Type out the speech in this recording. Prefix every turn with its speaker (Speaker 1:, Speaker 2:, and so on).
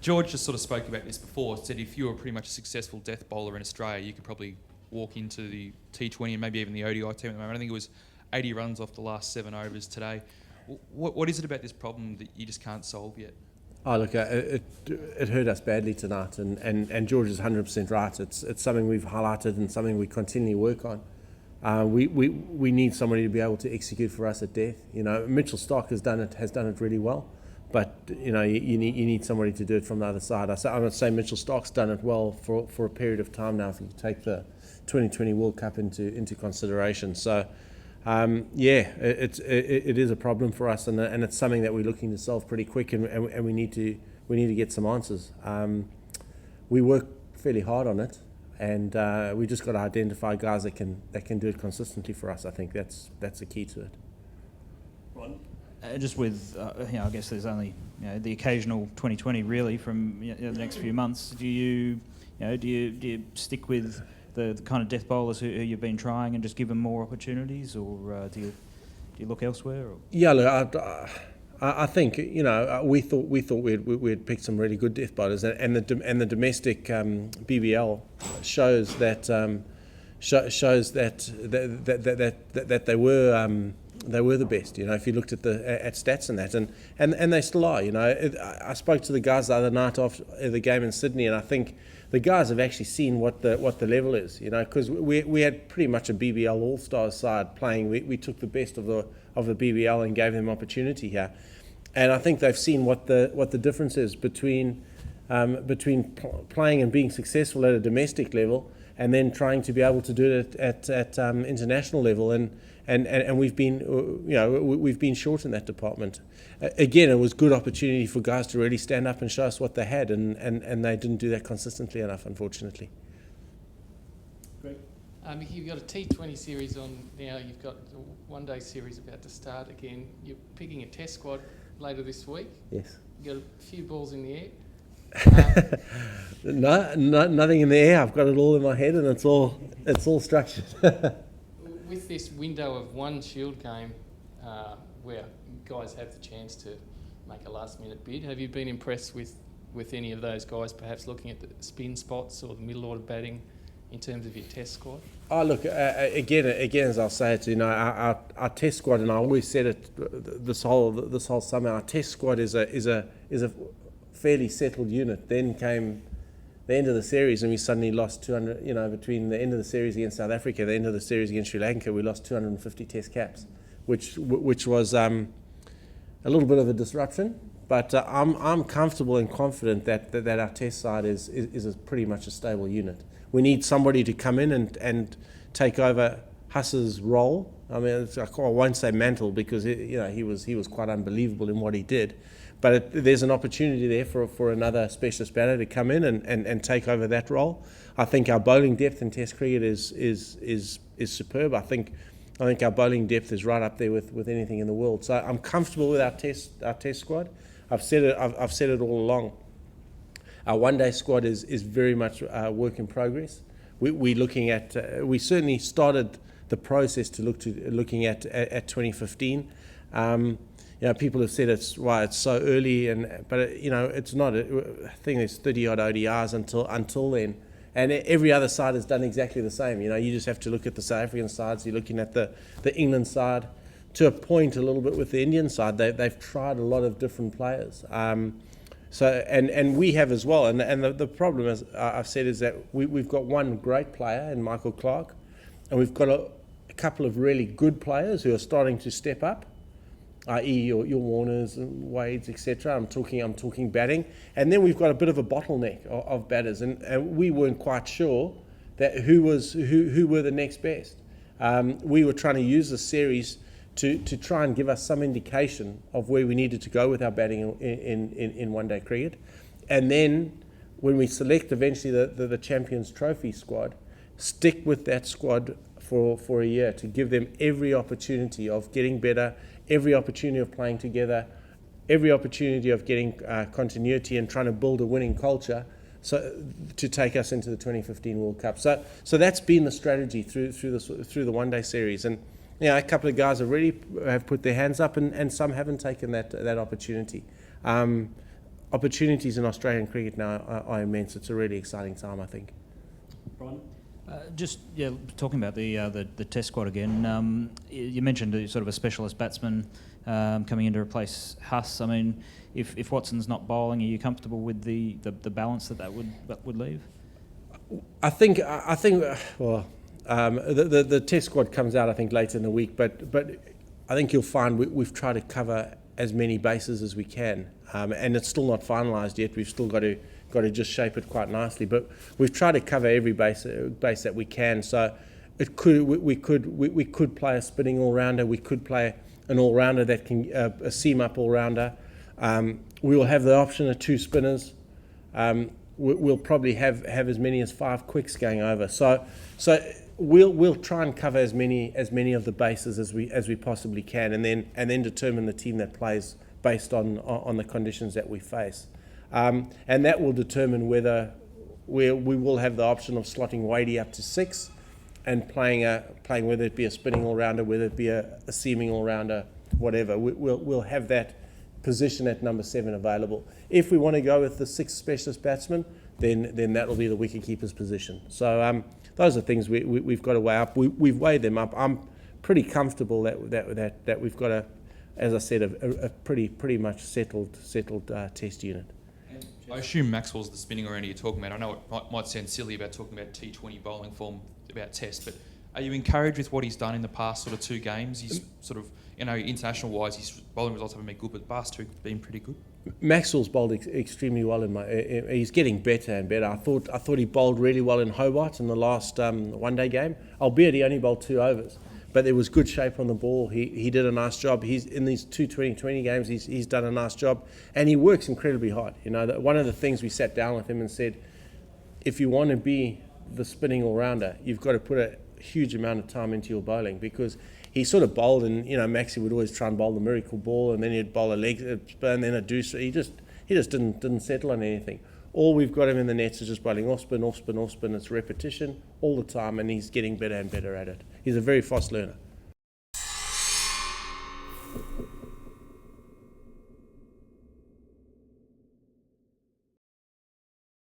Speaker 1: George just sort of spoke about this before, said if you were pretty much a successful death bowler in Australia, you could probably walk into the T20 and maybe even the ODI team at the moment. I think it was 80 runs off the last 7 overs today. What is it about this problem that you just can't solve yet?
Speaker 2: Oh, look, it hurt us badly tonight, and George is 100% right. It's something we've highlighted and something we continually work on. We need somebody to be able to execute for us at death. You know, Mitchell Starc has done it really well, but you know you need somebody to do it from the other side. I would say Mitchell Starc's done it well for a period of time now. If you take the 2020 World Cup into consideration, so. It is a problem for us, and it's something that we're looking to solve pretty quick, and we need to get some answers. We work fairly hard on it, and we just got to identify guys that can do it consistently for us. I think that's the key to it.
Speaker 3: Ron? Just with I guess there's only the occasional 2020 really from the next few months. Do you stick with the kind of death bowlers who you've been trying and just give them more opportunities, or do you look elsewhere? Or?
Speaker 2: Yeah, look, I think we thought we'd picked some really good death bowlers, and the domestic BBL shows that they were the best. If you looked at stats and that, and they still are. I spoke to the guys the other night after the game in Sydney, and I think the guys have actually seen what the level is, because we had pretty much a BBL All-Stars side playing. We took the best of the BBL and gave them opportunity here, and I think they've seen what the difference is between playing and being successful at a domestic level, and then trying to be able to do it at international level, and we've been short in that department. Again, it was good opportunity for guys to really stand up and show us what they had, and they didn't do that consistently enough, unfortunately.
Speaker 3: Great.
Speaker 4: Mickey, you've got a T20 series on now. You've got the one-day series about to start again. You're picking a test squad later this week.
Speaker 2: Yes.
Speaker 4: You've got a few balls in the air.
Speaker 2: No, nothing in the air. I've got it all in my head, and it's all structured.
Speaker 4: With this window of one Shield game, where guys have the chance to make a last-minute bid, have you been impressed with any of those guys? Perhaps looking at the spin spots or the middle order batting in terms of your test squad.
Speaker 2: Oh, look, again, as I'll say it, our test squad, and I always said it this whole summer. Our test squad is a fairly settled unit. Then came the end of the series, and we suddenly lost 200. Between the end of the series against South Africa, the end of the series against Sri Lanka, we lost 250 Test caps, which was a little bit of a disruption. But I'm comfortable and confident that our Test side is pretty much a stable unit. We need somebody to come in and take over Huss's role. I mean, I won't say mantle, because he was quite unbelievable in what he did. But there's an opportunity there for another specialist batter to come in and take over that role. I think our bowling depth in Test cricket is superb. I think our bowling depth is right up there with anything in the world. So I'm comfortable with our Test squad. I've said it all along. Our one-day squad is very much work in progress. We certainly started the process looking at 2015. People have said it's so early, but it's not. I think there's 30 odd ODIs until then, and every other side has done exactly the same. You just have to look at the South African sides. You're looking at the England side, to a point a little bit with the Indian side. They've tried a lot of different players. And we have as well. And the problem, as I've said, is that we've got one great player in Michael Clarke, and we've got a couple of really good players who are starting to step up, i.e. your Warners and Wades, etc. I'm talking batting, and then we've got a bit of a bottleneck of batters, and we weren't quite sure that who were the next best. We were trying to use the series to try and give us some indication of where we needed to go with our batting in one-day cricket, and then when we select eventually the Champions Trophy squad, stick with that squad for a year to give them every opportunity of getting better, every opportunity of playing together, every opportunity of getting continuity and trying to build a winning culture, so to take us into the 2015 World Cup. So that's been the strategy through the one-day series, and a couple of guys have put their hands up, and some haven't taken that opportunity. opportunities in Australian cricket now are immense. It's a really exciting time, I think.
Speaker 5: Brian?
Speaker 3: Talking about the Test squad again. You mentioned sort of a specialist batsman coming in to replace Huss. I mean, if Watson's not bowling, are you comfortable with the balance that would leave?
Speaker 2: I think. Well, the Test squad comes out, I think, later in the week. But I think you'll find we've tried to cover as many bases as we can, and it's still not finalised yet. We've still got to just shape it quite nicely. But we've tried to cover every base that we can. So we could play a spinning all-rounder. We could play an all-rounder that can a seam-up all-rounder. We will have the option of 2 spinners. We'll probably have as many as 5 quicks going over. So we'll try and cover as many of the bases as we possibly can, and then determine the team that plays based on the conditions that we face. And that will determine whether we will have the option of slotting Wadey up to 6 and playing whether it be a spinning all-rounder, whether it be a seaming all-rounder, whatever. We'll have that position at number 7 available. If we want to go with the 6th specialist batsman, then that will be the wicketkeeper's position. So those are things we've got to weigh up. We've weighed them up. I'm pretty comfortable that we've got as I said, a pretty much settled Test unit.
Speaker 1: I assume Maxwell's the spinning all-rounder you're talking about. I know it might sound silly about talking about T20 bowling form, about Test, but are you encouraged with what he's done in the past sort of 2 games? He's sort of, international-wise, his bowling results haven't been good, but the past 2 have been pretty good.
Speaker 2: Maxwell's bowled extremely well he's getting better and better. I thought he bowled really well in Hobart in the last one-day game, albeit he only bowled 2 overs. But there was good shape on the ball. He did a nice job. He's in these 2 2020 games. He's done a nice job, and he works incredibly hard. One of the things we sat down with him and said, if you want to be the spinning all-rounder, you've got to put a huge amount of time into your bowling, because he sort of bowled, and Maxie would always try and bowl the miracle ball, and then he'd bowl a leg spin, then a deuce. He just didn't settle on anything. All we've got him in the nets is just bowling off spin, off spin, off spin. It's repetition all the time, and he's getting better and better at it. He's a very fast learner.